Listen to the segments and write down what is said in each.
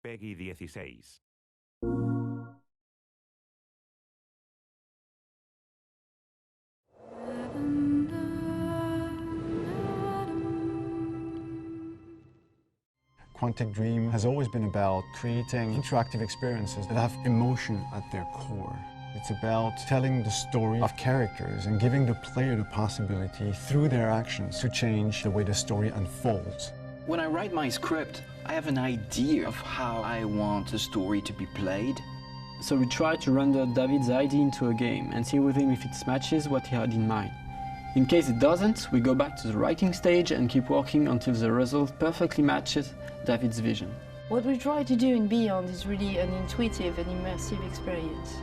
Peggy 16. Quantic Dream has always been about creating interactive experiences that have emotion at their core. It's about telling the story of characters and giving the player the possibility, through their actions, to change the way the story unfolds. When I write my script, I have an idea of how I want the story to be played. So we try to render David's idea into a game and see with him if it matches what he had in mind. In case it doesn't, we go back to the writing stage and keep working until the result perfectly matches David's vision. What we try to do in Beyond is really an intuitive and immersive experience.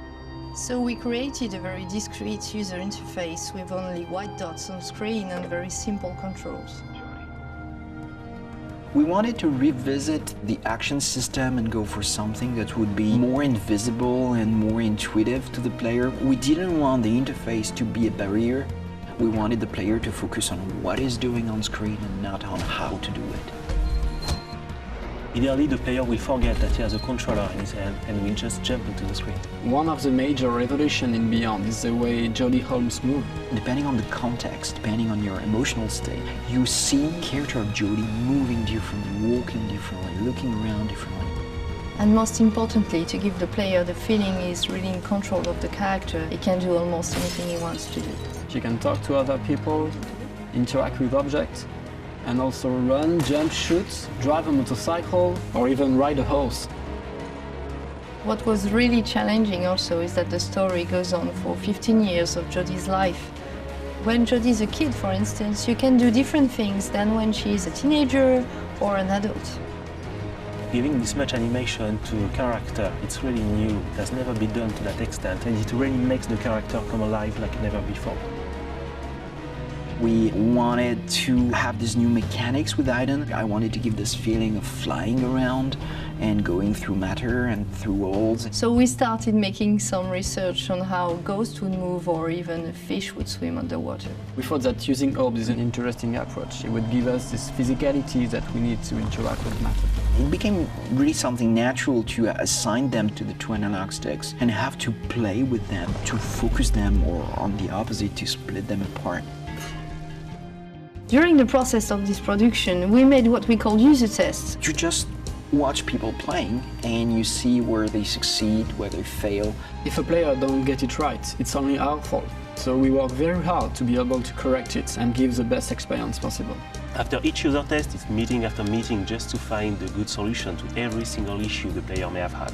So we created a very discreet user interface with only white dots on screen and very simple controls. We wanted to revisit the action system and go for something that would be more invisible and more intuitive to the player. We didn't want the interface to be a barrier. We wanted the player to focus on what he's doing on screen and not on how to do it. Ideally, the player will forget that he has a controller in his hand and will just jump into the screen. One of the major revolutions in Beyond is the way Jodie Holmes moves. Depending on the context, depending on your emotional state, you see the character of Jodie moving differently, walking differently, looking around differently. And most importantly, to give the player the feeling he's really in control of the character. He can do almost anything he wants to do. She can talk to other people, interact with objects, and also run, jump, shoot, drive a motorcycle, or even ride a horse. What was really challenging also is that the story goes on for 15 years of Jodie's life. When Jodie's a kid, for instance, you can do different things than when she's a teenager or an adult. Giving this much animation to a character, it's really new. It has never been done to that extent, and it really makes the character come alive like never before. We wanted to have these new mechanics with Aiden. I wanted to give this feeling of flying around and going through matter and through worlds. So we started making some research on how ghosts would move or even a fish would swim underwater. We thought that using orbs is an interesting approach. It would give us this physicality that we need to interact with matter. It became really something natural to assign them to the two analog sticks and have to play with them, to focus them, or on the opposite, to split them apart. During the process of this production, we made what we call user tests. You just watch people playing and you see where they succeed, where they fail. If a player don't get it right, it's only our fault. So we work very hard to be able to correct it and give the best experience possible. After each user test, it's meeting after meeting just to find a good solution to every single issue the player may have had.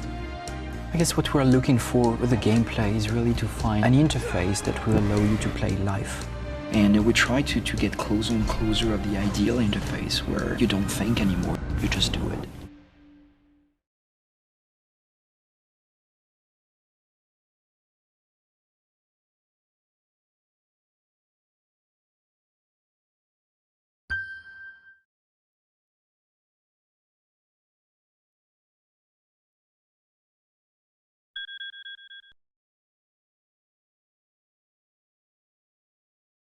I guess what we're looking for with the gameplay is really to find an interface that will allow you to play live. And we try to get closer and closer of the ideal interface where you don't think anymore, you just do it.